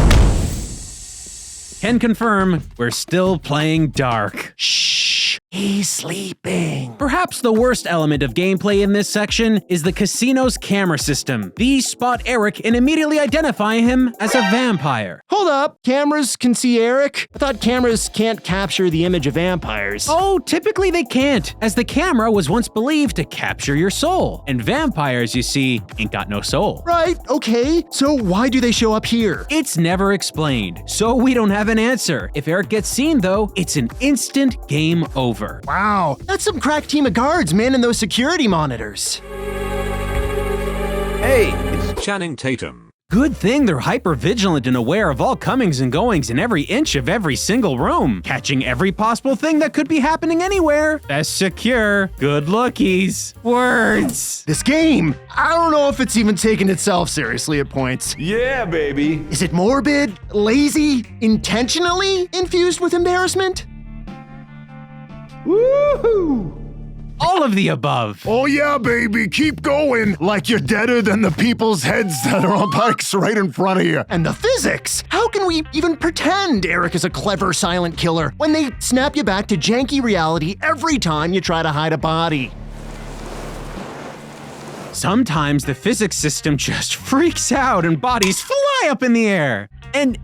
Speaker 2: Can confirm, we're still playing dark. Shh, he's sleeping. Perhaps the worst element of gameplay in this section is the casino's camera system. These spot Eric and immediately identify him as a vampire.
Speaker 1: Hold up, cameras can see Eric? I thought cameras can't capture the image of vampires.
Speaker 2: Oh, typically they can't, as the camera was once believed to capture your soul. And vampires, you see, ain't got no soul.
Speaker 1: Right, okay, so why do they show up here?
Speaker 2: It's never explained, so we don't have an answer. If Eric gets seen though, it's an instant game over.
Speaker 1: Wow, that's some crack team of guards manning those security monitors.
Speaker 7: Hey,
Speaker 11: It's Channing Tatum.
Speaker 2: Good thing they're hyper-vigilant and aware of all comings and goings in every inch of every single room, catching every possible thing that could be happening anywhere. Best secure, good lookies. Words.
Speaker 1: This game, I don't know if it's even taking itself seriously at points.
Speaker 7: yeah, baby.
Speaker 1: Is it morbid, lazy, intentionally infused with embarrassment? Woohoo!
Speaker 2: All of the above.
Speaker 12: Oh yeah, baby, keep going. Like you're deader than the people's heads that are on bikes right in front of you.
Speaker 1: And the physics! How can we even pretend Eric is a clever silent killer when they snap you back to janky reality every time you try to hide a body?
Speaker 2: Sometimes the physics system just freaks out and bodies fly up in the air. And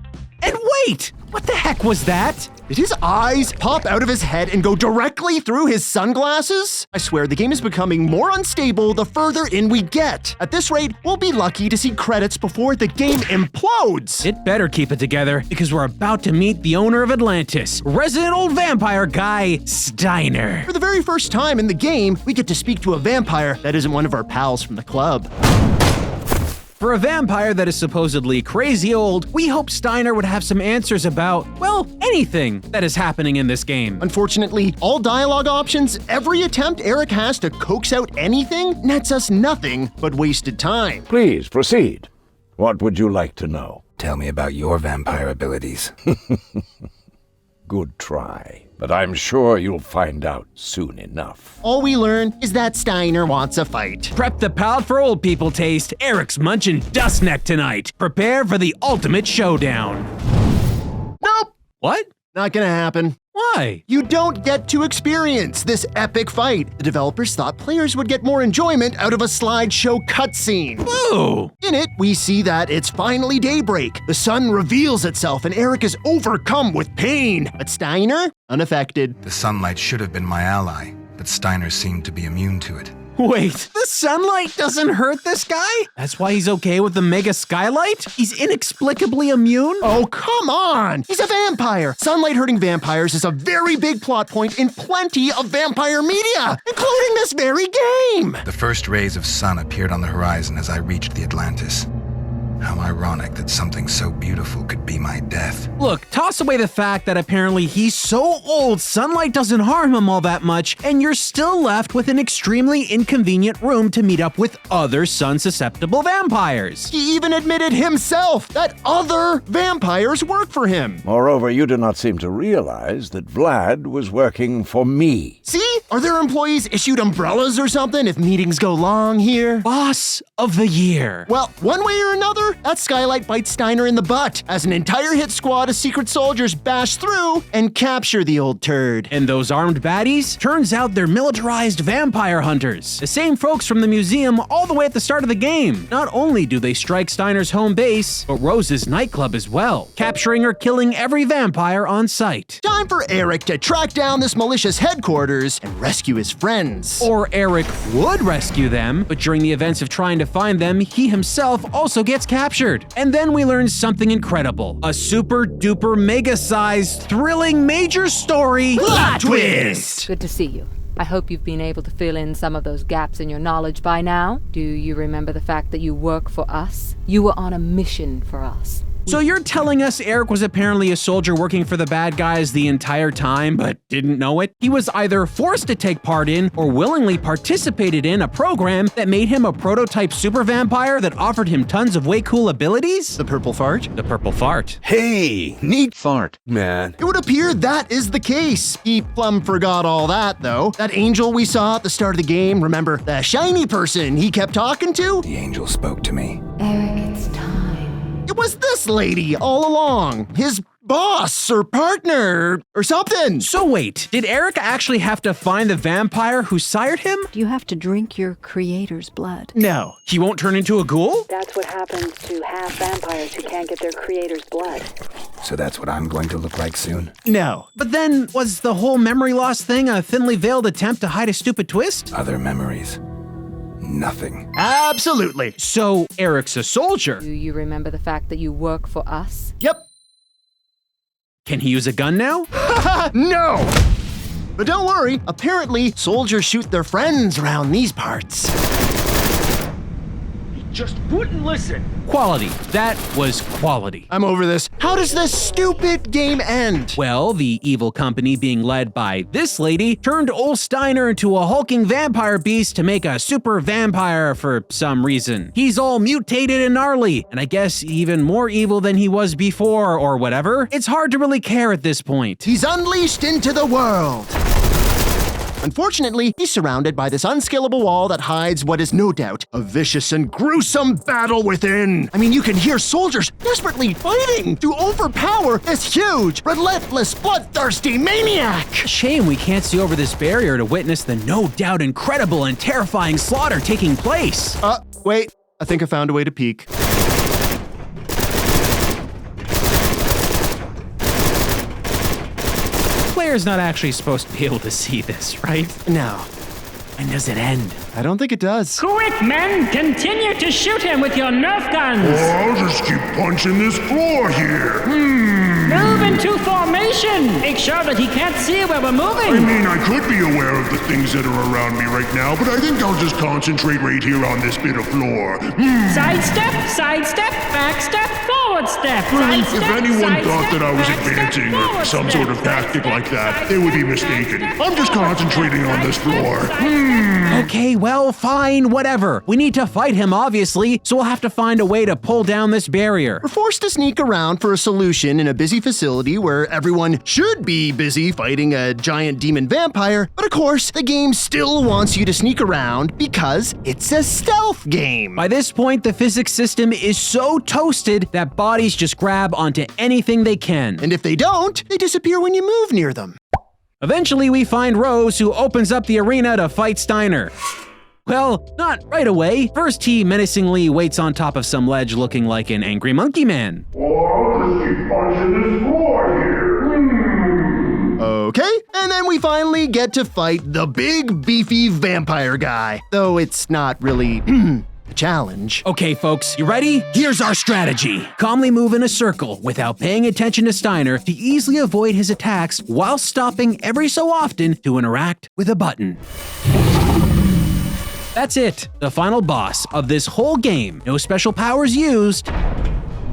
Speaker 2: wait, what the heck was that?
Speaker 1: Did his eyes pop out of his head and go directly through his sunglasses? I swear, the game is becoming more unstable the further in we get. At this rate, we'll be lucky to see credits before the game implodes.
Speaker 2: It better keep it together because we're about to meet the owner of Atlantis, resident old vampire guy, Steiner.
Speaker 1: For the very first time in the game, we get to speak to a vampire that isn't one of our pals from the club.
Speaker 2: For a vampire that is supposedly crazy old, we hope Steiner would have some answers about, well, anything that is happening in this game.
Speaker 1: Unfortunately, all dialogue options, every attempt Eric has to coax out anything, nets us nothing but wasted time.
Speaker 11: Please proceed. What would you like to know?
Speaker 5: Tell me about your vampire abilities.
Speaker 11: Good try, but I'm sure you'll find out soon enough.
Speaker 1: All we learn is that Steiner wants a fight.
Speaker 2: Prep the palate for old people taste. Eric's munching dust neck tonight. Prepare for the ultimate showdown.
Speaker 1: Nope,
Speaker 2: What?
Speaker 1: not gonna happen.
Speaker 2: Why?
Speaker 1: You don't get to experience this epic fight. The developers thought players would get more enjoyment out of a slideshow cutscene.
Speaker 2: Boo!
Speaker 1: In it, we see that it's finally daybreak. The sun reveals itself and Eric is overcome with pain. But Steiner, unaffected.
Speaker 5: The sunlight should have been my ally, but Steiner seemed to be immune to it.
Speaker 2: Wait, the sunlight doesn't hurt this guy? That's why he's okay with the mega skylight? He's inexplicably immune?
Speaker 1: Oh, come on! He's a vampire! Sunlight hurting vampires is a very big plot point in plenty of vampire media, including this very game!
Speaker 5: The first rays of sun appeared on the horizon as I reached the Atlantis. How ironic that something so beautiful could be my death.
Speaker 2: Look, toss away the fact that apparently he's so old sunlight doesn't harm him all that much, and you're still left with an extremely inconvenient room to meet up with other sun-susceptible vampires.
Speaker 1: He even admitted himself that other vampires work for him.
Speaker 11: Moreover, you do not seem to realize that Vlad was working for me.
Speaker 1: See? Are their employees issued umbrellas or something if meetings go long here?
Speaker 2: Boss of the year.
Speaker 1: Well, one way or another, that skylight bites Steiner in the butt as an entire hit squad of secret soldiers bash through and capture the old turd.
Speaker 2: And those armed baddies? Turns out they're militarized vampire hunters. The same folks from the museum all the way at the start of the game. Not only do they strike Steiner's home base, but Rose's nightclub as well, capturing or killing every vampire on sight.
Speaker 1: Time for Eric to track down this malicious headquarters and rescue his friends.
Speaker 2: Or Eric would rescue them, but during the events of trying to find them, he himself also gets captured. And then we learn something incredible. A super duper mega sized thrilling major story
Speaker 1: plot twist!
Speaker 13: Good to see you. I hope you've been able to fill in some of those gaps in your knowledge by now. Do you remember the fact that you work for us? You were on a mission for us.
Speaker 2: So you're telling us Eric was apparently a soldier working for the bad guys the entire time, but didn't know it? He was either forced to take part in or willingly participated in a program that made him a prototype super vampire that offered him tons of way cool abilities?
Speaker 1: The purple fart?
Speaker 2: The purple fart.
Speaker 7: Hey, neat fart, man.
Speaker 1: It would appear that is the case. He plumb forgot all that, though. That angel we saw at the start of the game, remember? The shiny person he kept talking to?
Speaker 5: The angel spoke to me.
Speaker 6: Eric, it's time.
Speaker 1: It was this lady all along. His boss or partner or something.
Speaker 2: So wait, did Eric actually have to find the vampire who sired him?
Speaker 8: You have to drink your creator's blood.
Speaker 1: No.
Speaker 2: He won't turn into a ghoul?
Speaker 14: That's what happens to half vampires who can't get their creator's blood.
Speaker 5: So that's what I'm going to look like soon?
Speaker 1: No.
Speaker 2: But then, was the whole memory loss thing a thinly veiled attempt to hide a stupid twist?
Speaker 5: Other memories. Nothing.
Speaker 1: Absolutely.
Speaker 2: So, Eric's a soldier.
Speaker 13: Do you remember the fact that you work for us?
Speaker 1: Yep.
Speaker 2: Can he use a gun now?
Speaker 1: No! But don't worry, apparently soldiers shoot their friends around these parts.
Speaker 4: Just wouldn't listen.
Speaker 2: Quality. That was quality.
Speaker 1: I'm over this. How does this stupid game end?
Speaker 2: Well, the evil company being led by this lady turned old Steiner into a hulking vampire beast to make a super vampire for some reason. He's all mutated and gnarly, and I guess even more evil than he was before or whatever. It's hard to really care at this point.
Speaker 1: He's unleashed into the world. Unfortunately, he's surrounded by this unscalable wall that hides what is no doubt a vicious and gruesome battle within. I mean, you can hear soldiers desperately fighting to overpower this huge, relentless, bloodthirsty maniac.
Speaker 2: Shame we can't see over this barrier to witness the no doubt incredible and terrifying slaughter taking place.
Speaker 1: Wait, I think I found a way to peek.
Speaker 2: Player's not actually supposed to be able to see this, right?
Speaker 1: No.
Speaker 2: When does it end?
Speaker 1: I don't think it does.
Speaker 15: Quick, men! Continue to shoot him with your Nerf guns!
Speaker 12: Oh, I'll just keep punching this floor here.
Speaker 15: Move into formation! Make sure that he can't see where we're moving!
Speaker 12: I mean, I could be aware of the things that are around me right now, but I think I'll just concentrate right here on this bit of floor.
Speaker 15: Sidestep, backstep, forward step.
Speaker 12: If anyone thought that I was advancing or some sort of tactic like that, they would be mistaken. I'm just concentrating on this floor.
Speaker 2: Okay, well, fine, whatever. We need to fight him, obviously, so we'll have to find a way to pull down this barrier.
Speaker 1: We're forced to sneak around for a solution in a busy facility where everyone should be busy fighting a giant demon vampire, but of course, the game still wants you to sneak around because it's a stealth game.
Speaker 2: By this point, the physics system is so toasted that bodies just grab onto anything they can.
Speaker 1: And if they don't, they disappear when you move near them.
Speaker 2: Eventually, we find Rose, who opens up the arena to fight Steiner. Well, not right away. First, he menacingly waits on top of some ledge looking like an angry monkey man.
Speaker 12: I'll just keep punching this floor here.
Speaker 1: Okay, and then we finally get to fight the big, beefy vampire guy. Though it's not really a challenge.
Speaker 2: Okay, folks, you ready? Here's our strategy. Calmly move in a circle without paying attention to Steiner to easily avoid his attacks while stopping every so often to interact with a button. That's it, the final boss of this whole game, no special powers used,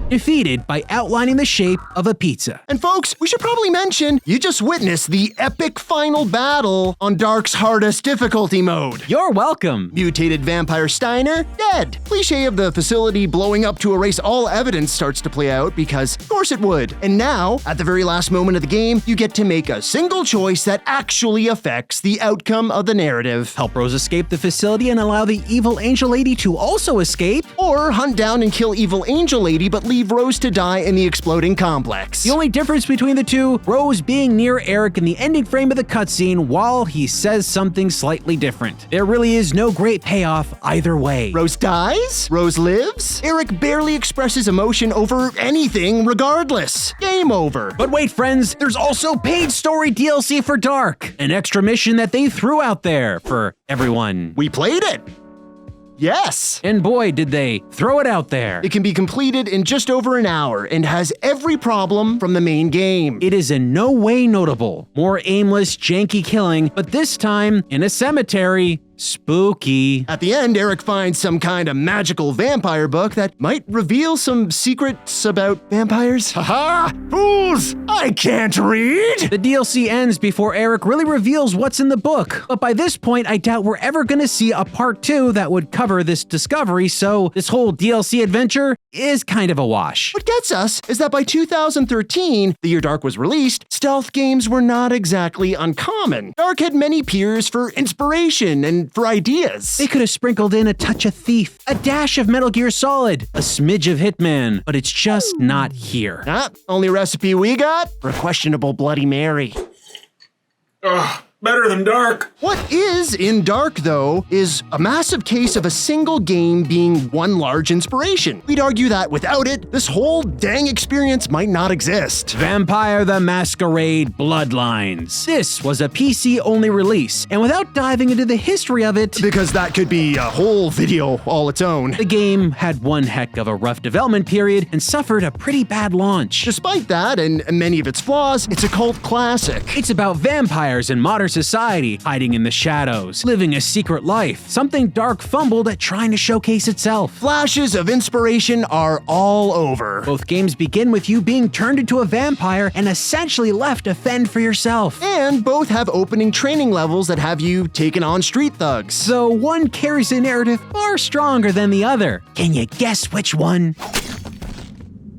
Speaker 2: defeated by outlining the shape of a pizza.
Speaker 1: And folks, we should probably mention, you just witnessed the epic final battle on Dark's hardest difficulty mode.
Speaker 2: You're welcome.
Speaker 1: Mutated vampire Steiner, dead. Cliché of the facility blowing up to erase all evidence starts to play out because, of course it would. And now, at the very last moment of the game, you get to make a single choice that actually affects the outcome of the narrative.
Speaker 2: Help Rose escape the facility and allow the evil angel lady to also escape,
Speaker 1: or hunt down and kill evil angel lady but leave Rose to die in the exploding complex.
Speaker 2: The only difference between the two, Rose being near Eric in the ending frame of the cutscene while he says something slightly different. There really is no great payoff either way.
Speaker 1: Rose dies? Rose lives? Eric barely expresses emotion over anything regardless. Game over.
Speaker 2: But wait, friends, there's also paid story DLC for Dark, an extra mission that they threw out there for everyone.
Speaker 1: We played it. Yes!
Speaker 2: And boy, did they throw it out there.
Speaker 1: It can be completed in just over an hour and has every problem from the main game.
Speaker 2: It is in no way notable. More aimless, janky killing, but this time in a cemetery. Spooky.
Speaker 1: At the end, Eric finds some kind of magical vampire book that might reveal some secrets about vampires. Haha! Fools! I can't read!
Speaker 2: The DLC ends before Eric really reveals what's in the book, but by this point, I doubt we're ever gonna see a part 2 that would cover this discovery, so this whole DLC adventure is kind of a wash.
Speaker 1: What gets us is that by 2013, the year Dark was released, stealth games were not exactly uncommon. Dark had many peers for inspiration and for ideas.
Speaker 2: They could have sprinkled in a touch of Thief, a dash of Metal Gear Solid, a smidge of Hitman, but it's just not here.
Speaker 1: Only recipe we got for a questionable Bloody Mary.
Speaker 3: Ugh. Better than Dark.
Speaker 1: What is in Dark, though, is a massive case of a single game being one large inspiration. We'd argue that without it, this whole dang experience might not exist.
Speaker 2: Vampire the Masquerade Bloodlines. This was a PC-only release, and without diving into the history of it,
Speaker 1: because that could be a whole video all its own,
Speaker 2: the game had one heck of a rough development period and suffered a pretty bad launch.
Speaker 1: Despite that, and many of its flaws, it's a cult classic.
Speaker 2: It's about vampires in modern society, hiding in the shadows, living a secret life, something Dark fumbled at trying to showcase itself.
Speaker 1: Flashes of inspiration are all over.
Speaker 2: Both games begin with you being turned into a vampire and essentially left to fend for yourself.
Speaker 1: And both have opening training levels that have you taken on street thugs.
Speaker 2: So one carries a narrative far stronger than the other. Can you guess which one?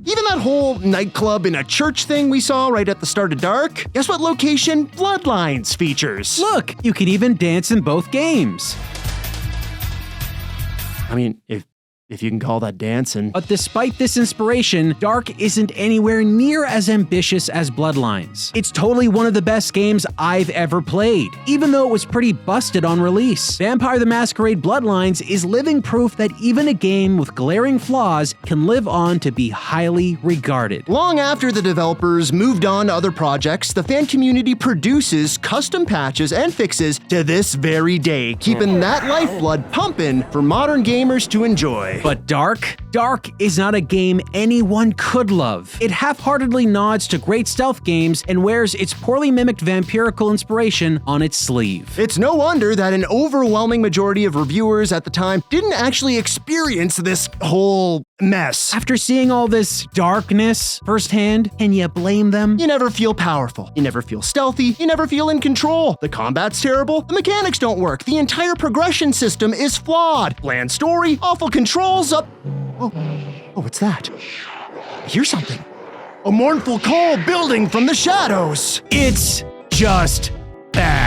Speaker 1: Even that whole nightclub in a church thing we saw right at the start of Dark, guess what location Bloodlines features?
Speaker 2: Look, you can even dance in both games.
Speaker 1: I mean, if you can call that dancing.
Speaker 2: But despite this inspiration, Dark isn't anywhere near as ambitious as Bloodlines. It's totally one of the best games I've ever played, even though it was pretty busted on release. Vampire the Masquerade Bloodlines is living proof that even a game with glaring flaws can live on to be highly regarded.
Speaker 1: Long after the developers moved on to other projects, the fan community produces custom patches and fixes to this very day, keeping that lifeblood pumping for modern gamers to enjoy.
Speaker 2: But Dark is not a game anyone could love. It half-heartedly nods to great stealth games and wears its poorly mimicked vampirical inspiration on its sleeve.
Speaker 1: It's no wonder that an overwhelming majority of reviewers at the time didn't actually experience this whole mess.
Speaker 2: After seeing all this darkness firsthand, can you blame them?
Speaker 1: You never feel powerful. You never feel stealthy. You never feel in control. The combat's terrible. The mechanics don't work. The entire progression system is flawed. Bland story, awful controls up. Oh, what's that? I hear something. A mournful call building from the shadows.
Speaker 2: It's just bad.